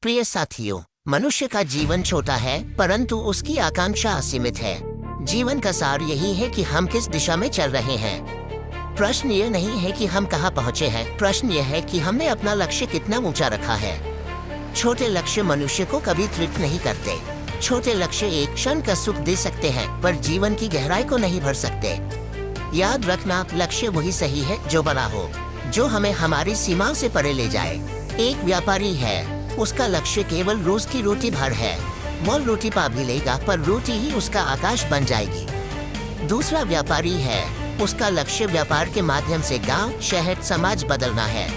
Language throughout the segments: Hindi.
प्रिय साथियों, मनुष्य का जीवन छोटा है परंतु उसकी आकांक्षा असीमित है। जीवन का सार यही है कि हम किस दिशा में चल रहे हैं। प्रश्न ये नहीं है कि हम कहाँ पहुँचे हैं, प्रश्न ये है कि हमने अपना लक्ष्य कितना ऊंचा रखा है। छोटे लक्ष्य मनुष्य को कभी तृप्त नहीं करते। छोटे लक्ष्य एक क्षण का सुख दे सकते हैं पर जीवन की गहराई को नहीं भर सकते। याद रखना, लक्ष्य वही सही है जो बड़ा हो, जो हमें हमारी सीमाओं से परे ले जाए। एक व्यापारी है, उसका लक्ष्य केवल रोज की रोटी भर है। वो रोटी पा भी लेगा पर रोटी ही उसका आकाश बन जाएगी। दूसरा व्यापारी है, उसका लक्ष्य व्यापार के माध्यम से गांव, शहर, समाज बदलना है।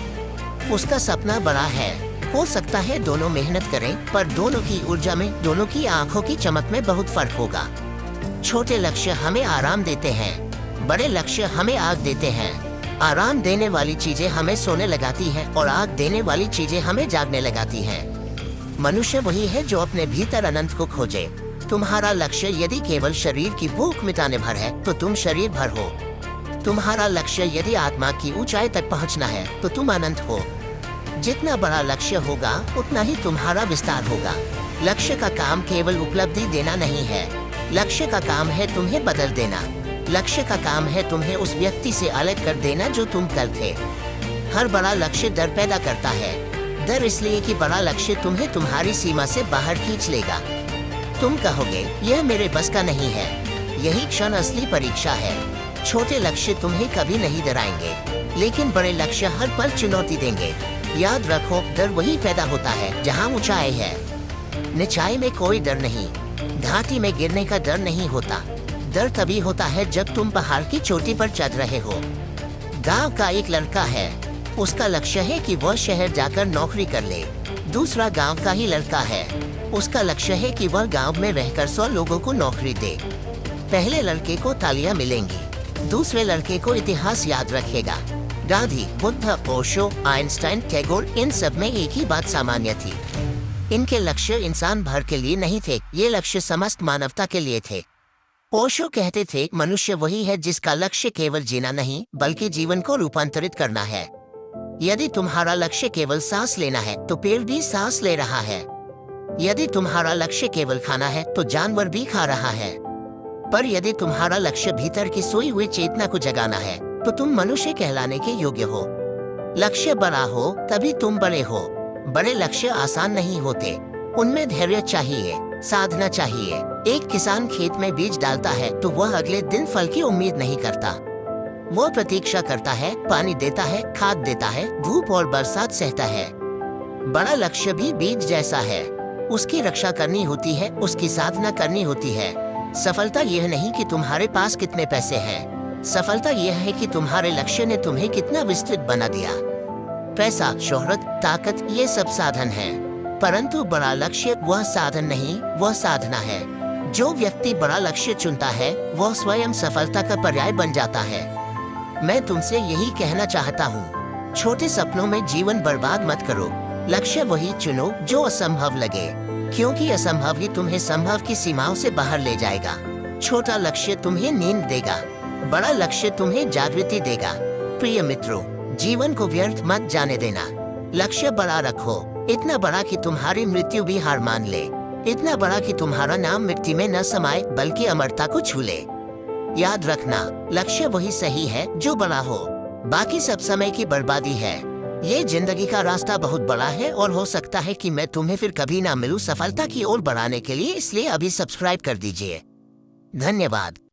उसका सपना बड़ा है। हो सकता है दोनों मेहनत करें पर दोनों की ऊर्जा में, दोनों की आंखों की चमक में बहुत फर्क होगा। छोटे लक्ष्य हमें आराम देते हैं, बड़े लक्ष्य हमें आग देते हैं। आराम देने वाली चीजें हमें सोने लगाती हैं और आग देने वाली चीजें हमें जागने लगाती हैं। मनुष्य वही है जो अपने भीतर अनंत को खोजे। तुम्हारा लक्ष्य यदि केवल शरीर की भूख मिटाने भर है तो तुम शरीर भर हो। तुम्हारा लक्ष्य यदि आत्मा की ऊंचाई तक पहुंचना है तो तुम अनंत हो। जितना बड़ा लक्ष्य होगा उतना ही तुम्हारा विस्तार होगा। लक्ष्य का काम केवल उपलब्धि देना नहीं है, लक्ष्य का काम है तुम्हें बदल देना। लक्ष्य का काम है तुम्हें उस व्यक्ति से अलग कर देना जो तुम कल थे। हर बड़ा लक्ष्य डर पैदा करता है। डर इसलिए कि बड़ा लक्ष्य तुम्हें तुम्हारी सीमा से बाहर खींच लेगा। तुम कहोगे यह मेरे बस का नहीं है। यही क्षण असली परीक्षा है। छोटे लक्ष्य तुम्हें कभी नहीं डराएंगे लेकिन बड़े लक्ष्य हर पल चुनौती देंगे। याद रखो, डर वही पैदा होता है जहाँ ऊंचाई है। निचाई में कोई डर नहीं, घाटी में गिरने का डर नहीं होता। डर तभी होता है जब तुम पहाड़ की चोटी पर चढ़ रहे हो। गांव का एक लड़का है, उसका लक्ष्य है कि वह शहर जाकर नौकरी कर ले। दूसरा गांव का ही लड़का है, उसका लक्ष्य है कि वह गांव में रहकर 100 लोगों को नौकरी दे। पहले लड़के को तालियां मिलेंगी, दूसरे लड़के को इतिहास याद रखेगा। गांधी, बुद्ध, ओशो, आइंस्टाइन, टैगोर, इन सब में एक ही बात सामान्य थी। इनके लक्ष्य इंसान भर के लिए नहीं थे, ये लक्ष्य समस्त मानवता के लिए थे। ओशो कहते थे, मनुष्य वही है जिसका लक्ष्य केवल जीना नहीं बल्कि जीवन को रूपांतरित करना है। यदि तुम्हारा लक्ष्य केवल सांस लेना है तो पेड़ भी सांस ले रहा है। यदि तुम्हारा लक्ष्य केवल खाना है तो जानवर भी खा रहा है। पर यदि तुम्हारा लक्ष्य भीतर की सोई हुई चेतना को जगाना है तो तुम मनुष्य कहलाने के योग्य हो। लक्ष्य बड़ा हो तभी तुम बड़े हो। बड़े लक्ष्य आसान नहीं होते, उनमें धैर्य चाहिए, साधना चाहिए। एक किसान खेत में बीज डालता है तो वह अगले दिन फल की उम्मीद नहीं करता। वह प्रतीक्षा करता है, पानी देता है, खाद देता है, धूप और बरसात सहता है। बड़ा लक्ष्य भी बीज जैसा है, उसकी रक्षा करनी होती है, उसकी साधना करनी होती है। सफलता यह नहीं कि तुम्हारे पास कितने पैसे हैं, सफलता यह है कि तुम्हारे लक्ष्य ने तुम्हें कितना विस्तृत बना दिया। पैसा, शोहरत, ताकत ये सब साधन है, परंतु बड़ा लक्ष्य वह साधन नहीं, वह साधना है। जो व्यक्ति बड़ा लक्ष्य चुनता है वह स्वयं सफलता का पर्याय बन जाता है। मैं तुमसे यही कहना चाहता हूँ, छोटे सपनों में जीवन बर्बाद मत करो। लक्ष्य वही चुनो जो असंभव लगे, क्योंकि असंभव ही तुम्हें संभव की सीमाओं से बाहर ले जाएगा। छोटा लक्ष्य तुम्हें नींद देगा, बड़ा लक्ष्य तुम्हें जागृति देगा। प्रिय मित्रों, जीवन को व्यर्थ मत जाने देना। लक्ष्य बड़ा रखो, इतना बड़ा कि तुम्हारी मृत्यु भी हार मान ले, इतना बड़ा कि तुम्हारा नाम मिट्टी में न समाये बल्कि अमरता को छू ले। याद रखना, लक्ष्य वही सही है जो बड़ा हो, बाकी सब समय की बर्बादी है। ये जिंदगी का रास्ता बहुत बड़ा है और हो सकता है कि मैं तुम्हें फिर कभी ना मिलूं सफलता की ओर बढ़ाने के लिए, इसलिए अभी सब्सक्राइब कर दीजिए। धन्यवाद।